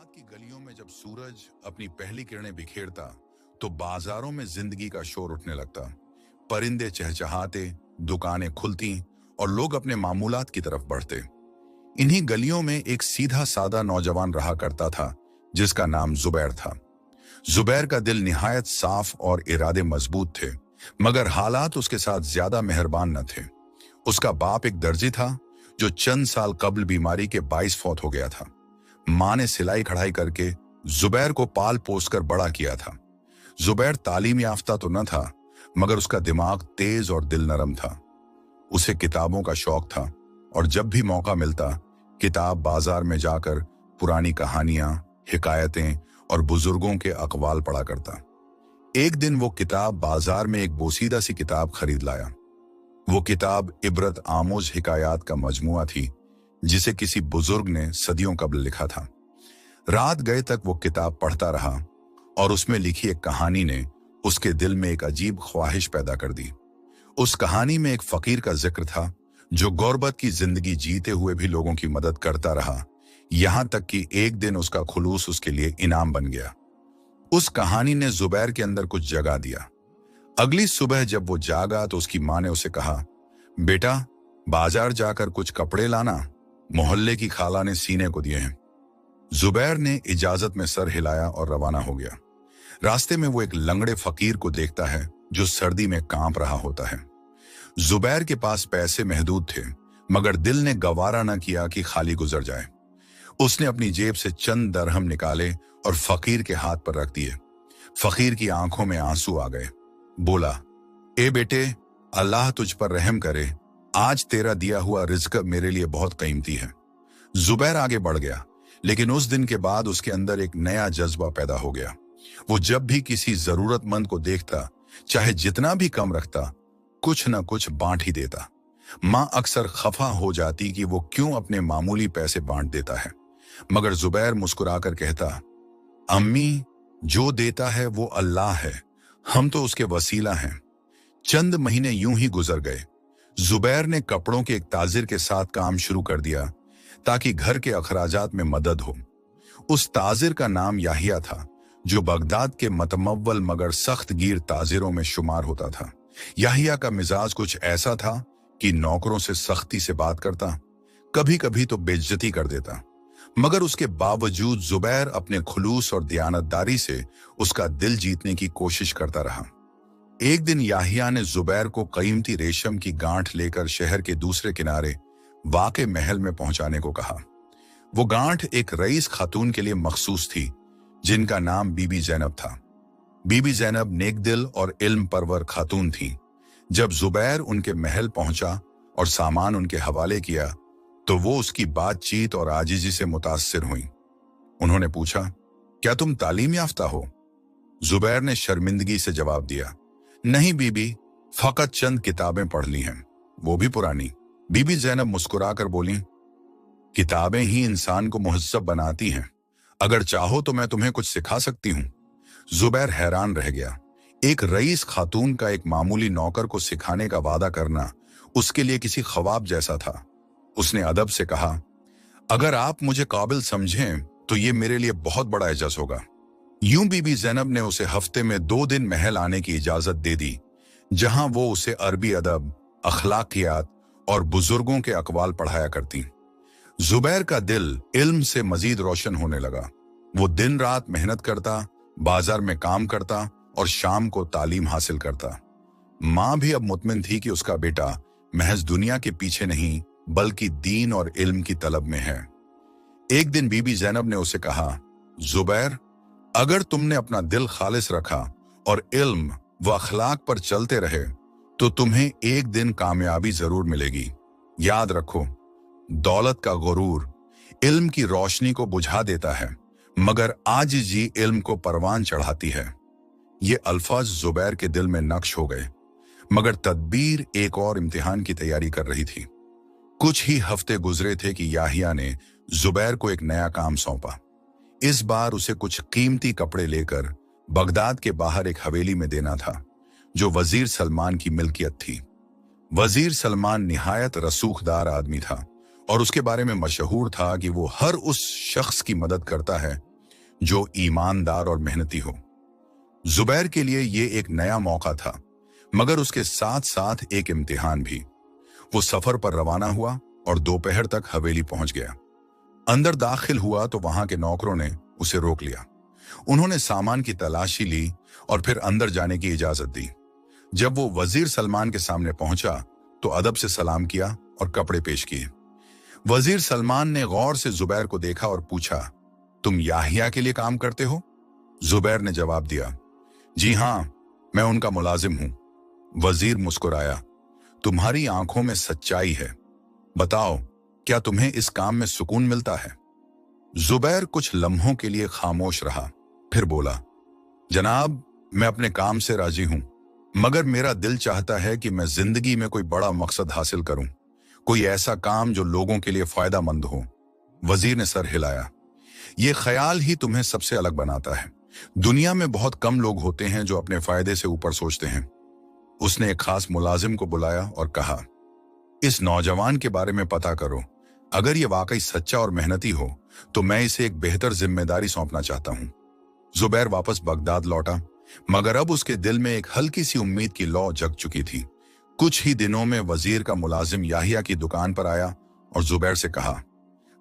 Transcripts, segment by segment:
Baghdad की गलियों में जब सूरज अपनी पहली किरणें बिखेरता तो बाजारों में जिंदगी का शोर उठने लगता। परिंदे चहचहाते, दुकानें खुलती और लोग अपने मामूलात की तरफ बढ़ते। इन्हीं गलियों में एक सीधा सादा नौजवान रहा करता था जिसका नाम जुबैर था। जुबैर का दिल निहायत साफ और इरादे मजबूत थे, मगर हालात उसके साथ ज्यादा मेहरबान न थे। उसका बाप एक दर्जी था जो चंद साल कबल बीमारी के बाइस फौत हो गया था। मां ने सिलाई कढ़ाई करके जुबैर को पाल पोस कर बड़ा किया था। जुबैर तालीम याफ्ता तो न था, मगर उसका दिमाग तेज और दिल नरम था। उसे किताबों का शौक था और जब भी मौका मिलता किताब बाजार में जाकर पुरानी कहानियां, हिकायतें और बुजुर्गों के अकवाल पढ़ा करता। एक दिन वो किताब बाजार में एक बोसीदा सी किताब खरीद लाया। वो किताब इबरत आमोज हिकायात का मजमुआ थी जिसे किसी बुजुर्ग ने सदियों कबल लिखा था। रात गए तक वो किताब पढ़ता रहा और उसमें लिखी एक कहानी ने उसके दिल में एक अजीब ख्वाहिश पैदा कर दी। उस कहानी में एक फकीर का जिक्र था जो गुर्बत की जिंदगी जीते हुए भी लोगों की मदद करता रहा, यहां तक कि एक दिन उसका खुलूस उसके लिए इनाम बन गया। उस कहानी ने जुबैर के अंदर कुछ जगा दिया। अगली सुबह जब वो जागा तो उसकी मां ने उसे कहा, बेटा बाजार जाकर कुछ कपड़े लाना, मोहल्ले की खाला ने सीने को दिए हैं। जुबैर ने इजाजत में सर हिलाया और रवाना हो गया। रास्ते में वो एक लंगड़े फकीर को देखता है जो सर्दी में कांप रहा होता है। जुबैर के पास पैसे महदूद थे, मगर दिल ने गवारा न किया कि खाली गुजर जाए। उसने अपनी जेब से चंद दरहम निकाले और फकीर के हाथ पर रख दिए। फकीर की आंखों में आंसू आ गए। बोला, ए बेटे, अल्लाह तुझ पर रहम करे, आज तेरा दिया हुआ रिज्क मेरे लिए बहुत कीमती है। जुबैर आगे बढ़ गया, लेकिन उस दिन के बाद उसके अंदर एक नया जज्बा पैदा हो गया। वो जब भी किसी जरूरतमंद को देखता, चाहे जितना भी कम रखता, कुछ न कुछ बांट ही देता। मां अक्सर खफा हो जाती कि वो क्यों अपने मामूली पैसे बांट देता है, मगर जुबैर मुस्कुराकर कहता, अम्मी, जो देता है वो अल्लाह है, हम तो उसके वसीला हैं। चंद महीने यूं ही गुजर गए। जुबैर ने कपड़ों के एक ताजिर के साथ काम शुरू कर दिया ताकि घर के अखराजात में मदद हो। उस ताजिर का नाम याहिया था, जो बगदाद के मतमव्वल मगर सख्त गिर ताजिरों में शुमार होता था। याहिया का मिजाज कुछ ऐसा था कि नौकरों से सख्ती से बात करता, कभी कभी तो बेइज्जती कर देता, मगर उसके बावजूद जुबैर अपने खुलूस और दयानतदारी से उसका दिल जीतने की कोशिश करता रहा। एक दिन याहिया ने जुबैर को कीमती रेशम की गांठ लेकर शहर के दूसरे किनारे वाक़े महल में पहुंचाने को कहा। वो गांठ एक रईस खातून के लिए मखसूस थी जिनका नाम बीबी जैनब था। बीबी जैनब नेकदिल और इल्म परवर खातून थी। जब जुबैर उनके महल पहुंचा और सामान उनके हवाले किया तो वो उसकी बातचीत और आजिजी से मुतासिर हुई। उन्होंने पूछा, क्या तुम तालीम याफ्ता हो? जुबैर ने शर्मिंदगी से जवाब दिया, नहीं बीबी, फकत चंद किताबें पढ़ ली हैं, वो भी पुरानी। बीबी जैनब मुस्कुराकर बोली, किताबें ही इंसान को मुहज्जब बनाती हैं, अगर चाहो तो मैं तुम्हें कुछ सिखा सकती हूं। जुबैर हैरान रह गया। एक रईस खातून का एक मामूली नौकर को सिखाने का वादा करना उसके लिए किसी ख्वाब जैसा था। उसने अदब से कहा, अगर आप मुझे काबिल समझें तो ये मेरे लिए बहुत बड़ा एजाज होगा। यूं बीबी जैनब ने उसे हफ्ते में 2 दिन महल आने की इजाजत दे दी, जहां वो उसे अरबी अदब, अखलाकियात और बुजुर्गों के अकवाल पढ़ाया करती। जुबैर का दिल इल्म से मजीद रोशन होने लगा। वो दिन रात मेहनत करता, बाजार में काम करता और शाम को तालीम हासिल करता। मां भी अब मुतमिन थी कि उसका बेटा महज दुनिया के पीछे नहीं बल्कि दीन और इल्म की तलब में है। एक दिन बीबी जैनब ने उसे कहा, जुबैर, अगर तुमने अपना दिल खालिस रखा और इल्म व अखलाक पर चलते रहे तो तुम्हें एक दिन कामयाबी जरूर मिलेगी। याद रखो, दौलत का गुरूर इल्म की रोशनी को बुझा देता है, मगर आजिज़ी इल्म को परवान चढ़ाती है। ये अल्फाज जुबैर के दिल में नक्श हो गए, मगर तदबीर एक और इम्तिहान की तैयारी कर रही थी। कुछ ही हफ्ते गुजरे थे कि याहिया ने जुबैर को एक नया काम सौंपा। इस बार उसे कुछ कीमती कपड़े लेकर बगदाद के बाहर एक हवेली में देना था जो वजीर सलमान की मिल्कियत थी। वजीर सलमान निहायत रसूखदार आदमी था और उसके बारे में मशहूर था कि वो हर उस शख्स की मदद करता है जो ईमानदार और मेहनती हो। जुबैर के लिए ये एक नया मौका था, मगर उसके साथ साथ एक इम्तिहान भी। वो सफर पर रवाना हुआ और दोपहर तक हवेली पहुंच गया। अंदर दाखिल हुआ तो वहां के नौकरों ने उसे रोक लिया। उन्होंने सामान की तलाशी ली और फिर अंदर जाने की इजाजत दी। जब वो वजीर सलमान के सामने पहुंचा तो अदब से सलाम किया और कपड़े पेश किए। वजीर सलमान ने गौर से जुबैर को देखा और पूछा, तुम याहिया के लिए काम करते हो? जुबैर ने जवाब दिया, जी हां, मैं उनका मुलाजिम हूं। वजीर मुस्कुराया, तुम्हारी आंखों में सच्चाई है, बताओ क्या तुम्हें इस काम में सुकून मिलता है? जुबैर कुछ लम्हों के लिए खामोश रहा, फिर बोला, जनाब, मैं अपने काम से राजी हूं, मगर मेरा दिल चाहता है कि मैं जिंदगी में कोई बड़ा मकसद हासिल करूं, कोई ऐसा काम जो लोगों के लिए फायदेमंद हो। वजीर ने सर हिलाया, यह ख्याल ही तुम्हें सबसे अलग बनाता है। दुनिया में बहुत कम लोग होते हैं जो अपने फायदे से ऊपर सोचते हैं। उसने एक खास मुलाजिम को बुलाया और कहा, इस नौजवान के बारे में पता करो। अगर ये वाकई सच्चा और मेहनती हो तो मैं इसे एक बेहतर जिम्मेदारी सौंपना चाहता हूं। जुबैर वापस बगदाद लौटा, मगर अब उसके दिल में एक हल्की सी उम्मीद की लौ जग चुकी थी। कुछ ही दिनों में वजीर का मुलाजिम याहिया की दुकान पर आया और जुबैर से कहा,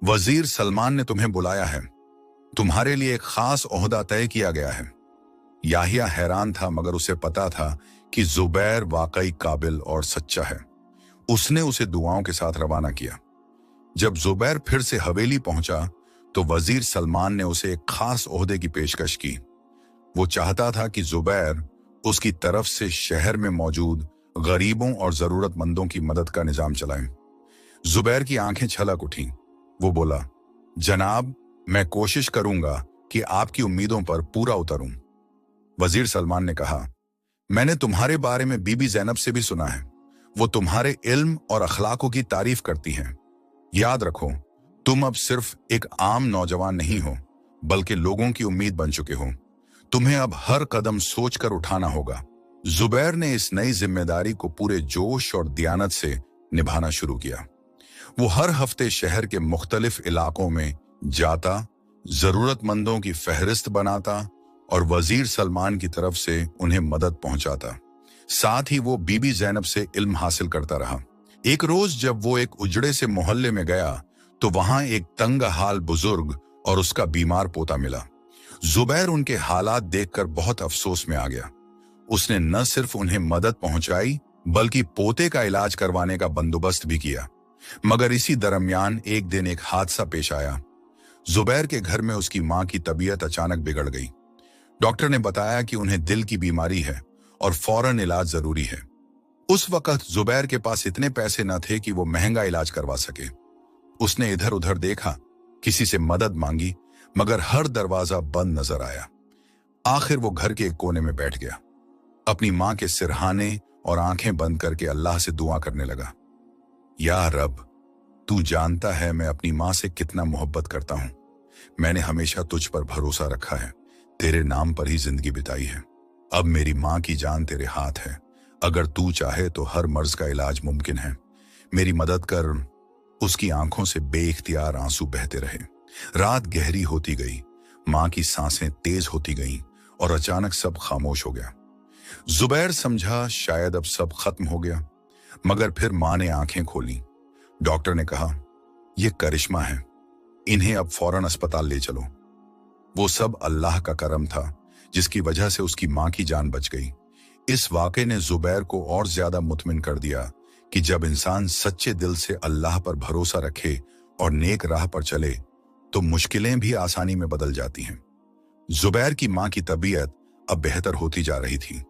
वजीर सलमान ने तुम्हें बुलाया है, तुम्हारे लिए एक खास ओहदा तय किया गया है। याहिया हैरान था, मगर उसे पता था कि जुबैर वाकई काबिल और सच्चा है। उसने उसे दुआओं के साथ रवाना किया। जब जुबैर फिर से हवेली पहुंचा तो वजीर सलमान ने उसे एक खास ओहदे की पेशकश की। वो चाहता था कि जुबैर उसकी तरफ से शहर में मौजूद गरीबों और जरूरतमंदों की मदद का निजाम चलाए। जुबैर की आंखें छलक उठीं। वो बोला, जनाब, मैं कोशिश करूंगा कि आपकी उम्मीदों पर पूरा उतरूं। वजीर सलमान ने कहा, मैंने तुम्हारे बारे में बीबी ज़ैनब से भी सुना है। वो तुम्हारे इल्म और अखलाकों की तारीफ करती हैं। याद रखो, तुम अब सिर्फ एक आम नौजवान नहीं हो, बल्कि लोगों की उम्मीद बन चुके हो। तुम्हें अब हर कदम सोचकर उठाना होगा। जुबैर ने इस नई जिम्मेदारी को पूरे जोश और दियानत से निभाना शुरू किया। वो हर हफ्ते शहर के मुख्तलिफ इलाकों में जाता, जरूरतमंदों की फहरिस्त बनाता और वजीर सलमान की तरफ से उन्हें मदद पहुंचाता। साथ ही वो बीबी ज़ैनब से इल्म हासिल करता रहा। एक रोज जब वो एक उजड़े से मोहल्ले में गया तो वहां एक तंग हाल बुजुर्ग और उसका बीमार पोता मिला। जुबैर उनके हालात देखकर बहुत अफसोस में आ गया। उसने न सिर्फ उन्हें मदद पहुंचाई, बल्कि पोते का इलाज करवाने का बंदोबस्त भी किया। मगर इसी दरमियान एक दिन एक हादसा पेश आया। जुबैर के घर में उसकी मां की तबीयत अचानक बिगड़ गई। डॉक्टर ने बताया कि उन्हें दिल की बीमारी है और फौरन इलाज जरूरी है। उस वक्त जुबैर के पास इतने पैसे न थे कि वो महंगा इलाज करवा सके। उसने इधर उधर देखा, किसी से मदद मांगी, मगर हर दरवाजा बंद नजर आया। आखिर वो घर के एक कोने में बैठ गया, अपनी मां के सिरहाने और आंखें बंद करके अल्लाह से दुआ करने लगा, या रब, तू जानता है मैं अपनी मां से कितना मोहब्बत करता हूं। मैंने हमेशा तुझ पर भरोसा रखा है, तेरे नाम पर ही जिंदगी बिताई है। अब मेरी मां की जान तेरे हाथ है। अगर तू चाहे तो हर मर्ज का इलाज मुमकिन है। मेरी मदद कर। उसकी आंखों से बेइख्तियार आंसू बहते रहे। रात गहरी होती गई, मां की सांसें तेज होती गईं और अचानक सब खामोश हो गया। जुबैर समझा शायद अब सब खत्म हो गया, मगर फिर मां ने आंखें खोली। डॉक्टर ने कहा, यह करिश्मा है, इन्हें अब फौरन अस्पताल ले चलो। वो सब अल्लाह का करम था जिसकी वजह से उसकी मां की जान बच गई। इस वाक़े ने जुबैर को और ज्यादा मुतमिन कर दिया कि जब इंसान सच्चे दिल से अल्लाह पर भरोसा रखे और नेक राह पर चले तो मुश्किलें भी आसानी में बदल जाती हैं। जुबैर की मां की तबीयत अब बेहतर होती जा रही थी।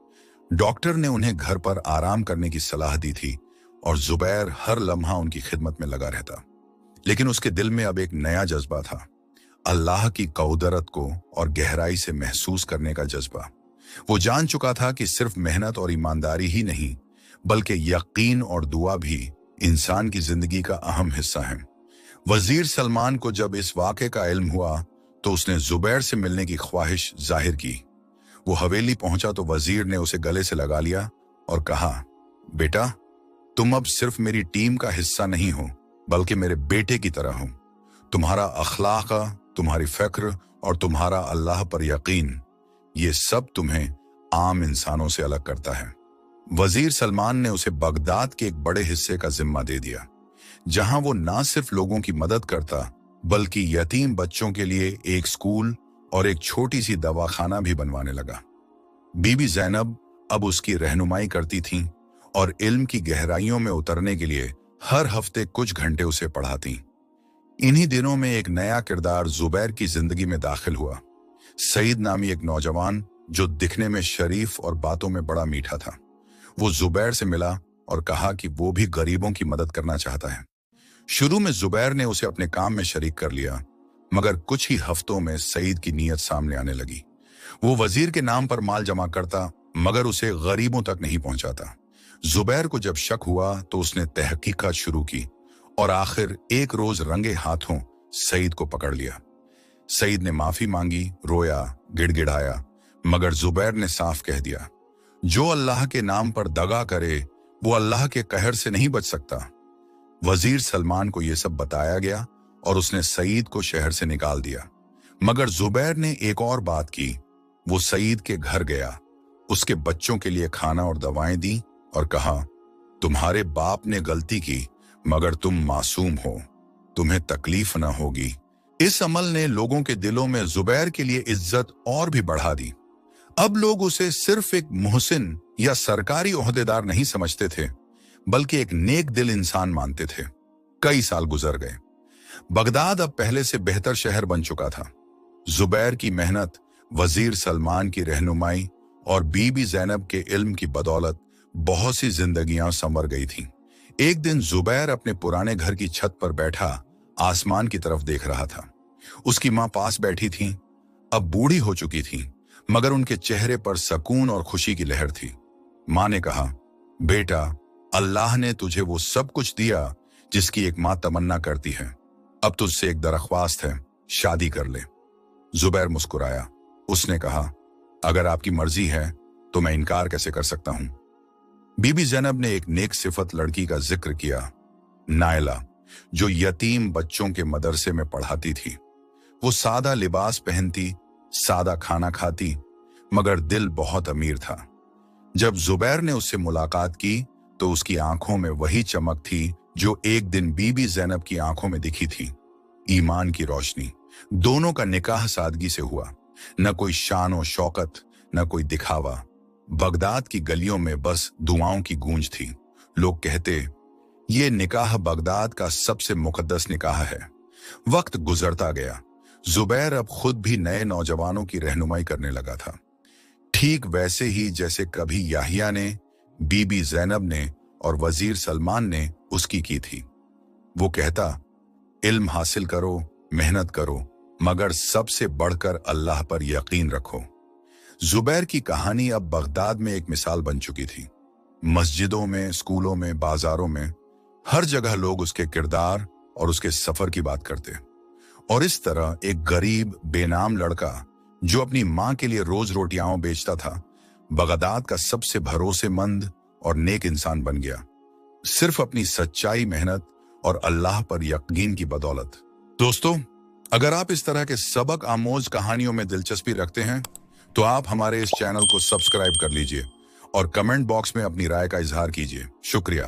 डॉक्टर ने उन्हें घर पर आराम करने की सलाह दी थी और जुबैर हर लम्हा उनकी खिदमत में लगा रहता। लेकिन उसके दिल में अब एक नया जज्बा था, अल्लाह की कौदरत को और गहराई से महसूस करने का जज्बा। वो जान चुका था कि सिर्फ मेहनत और ईमानदारी ही नहीं, बल्कि यकीन और दुआ भी इंसान की जिंदगी का अहम हिस्सा है। वजीर सलमान को जब इस वाक़े का इल्म हुआ तो उसने जुबैर से मिलने की ख्वाहिश जाहिर की। वो हवेली पहुंचा तो वजीर ने उसे गले से लगा लिया और कहा, बेटा, तुम अब सिर्फ मेरी टीम का हिस्सा नहीं हो, बल्कि मेरे बेटे की तरह हो। तुम्हारा अखलाक, तुम्हारी फिक्र और तुम्हारा अल्लाह पर यकीन, ये सब तुम्हें आम इंसानों से अलग करता है। वजीर सलमान ने उसे बगदाद के एक बड़े हिस्से का जिम्मा दे दिया, जहां वो ना सिर्फ लोगों की मदद करता बल्कि यतीम बच्चों के लिए एक स्कूल और एक छोटी सी दवाखाना भी बनवाने लगा। बीबी ज़ैनब अब उसकी रहनुमाई करती थीं और इल्म की गहराइयों में उतरने के लिए हर हफ्ते कुछ घंटे उसे पढ़ाती। इन्हीं दिनों में एक नया किरदार जुबैर की जिंदगी में दाखिल हुआ। सईद नामी एक नौजवान जो दिखने में शरीफ और बातों में बड़ा मीठा था। वो जुबैर से मिला और कहा कि वो भी गरीबों की मदद करना चाहता है। शुरू में जुबैर ने उसे अपने काम में शरीक कर लिया, मगर कुछ ही हफ्तों में सईद की नीयत सामने आने लगी। वो वजीर के नाम पर माल जमा करता, मगर उसे गरीबों तक नहीं पहुंचाता। जुबैर को जब शक हुआ तो उसने तहकीकात शुरू की और आखिर एक रोज रंगे हाथों सईद को पकड़ लिया। सईद ने माफी मांगी, रोया, गिड़गिड़ाया, मगर जुबैर ने साफ कह दिया, जो अल्लाह के नाम पर दगा करे वो अल्लाह के कहर से नहीं बच सकता। वजीर सलमान को यह सब बताया गया और उसने सईद को शहर से निकाल दिया। मगर जुबैर ने एक और बात की। वो सईद के घर गया, उसके बच्चों के लिए खाना और दवाएं दी और कहा, तुम्हारे बाप ने गलती की, मगर तुम मासूम हो, तुम्हें तकलीफ ना होगी। इस अमल ने लोगों के दिलों में जुबैर के लिए इज्जत और भी बढ़ा दी। अब लोग उसे सिर्फ एक मुहसिन या सरकारी ओहदेदार नहीं समझते थे, बल्कि एक नेक दिल इंसान मानते थे। कई साल गुजर गए। बगदाद अब पहले से बेहतर शहर बन चुका था। जुबैर की मेहनत, वजीर सलमान की रहनुमाई और बीबी ज़ैनब के इल्म की बदौलत बहुत सी जिंदगियां संवर गई थीं। एक दिन जुबैर अपने पुराने घर की छत पर बैठा आसमान की तरफ देख रहा था। उसकी मां पास बैठी थी। अब बूढ़ी हो चुकी थी, मगर उनके चेहरे पर सुकून और खुशी की लहर थी। मां ने कहा, बेटा, अल्लाह ने तुझे वो सब कुछ दिया जिसकी एक मां तमन्ना करती है। अब तुझसे एक दरख्वास्त है, शादी कर ले। जुबैर मुस्कुराया। उसने कहा, अगर आपकी मर्जी है तो मैं इनकार कैसे कर सकता हूं। बीबी ज़ैनब ने एक नेक सिफत लड़की का जिक्र किया, नायला, जो यतीम बच्चों के मदरसे में पढ़ाती थी। वो सादा लिबास पहनती, सादा खाना खाती, मगर दिल बहुत अमीर था। जब जुबैर ने उससे मुलाकात की तो उसकी आंखों में वही चमक थी जो एक दिन बीबी ज़ैनब की आंखों में दिखी थी, ईमान की रोशनी। दोनों का निकाह सादगी से हुआ, न कोई शान और शौकत, न कोई दिखावा। बगदाद की गलियों में बस दुआओं की गूंज थी। लोग कहते, ये निकाह बगदाद का सबसे मुकद्दस निकाह है। वक्त गुजरता गया। जुबैर अब खुद भी नए नौजवानों की रहनुमाई करने लगा था, ठीक वैसे ही जैसे कभी याहिया ने, बीबी ज़ैनब ने और वजीर सलमान ने उसकी की थी। वो कहता, इल्म हासिल करो, मेहनत करो, मगर सबसे बढ़कर अल्लाह पर यकीन रखो। जुबैर की कहानी अब बगदाद में एक मिसाल बन चुकी थी। मस्जिदों में, स्कूलों में, बाजारों में, हर जगह लोग उसके किरदार और उसके सफर की बात करते। और इस तरह एक गरीब बेनाम लड़का जो अपनी मां के लिए रोज रोटियां बेचता था, बगदाद का सबसे भरोसेमंद और नेक इंसान बन गया, सिर्फ अपनी सच्चाई, मेहनत और अल्लाह पर यकीन की बदौलत। दोस्तों, अगर आप इस तरह के सबक आमोज कहानियों में दिलचस्पी रखते हैं तो आप हमारे इस चैनल को सब्सक्राइब कर लीजिए और कमेंट बॉक्स में अपनी राय का इजहार कीजिए। शुक्रिया।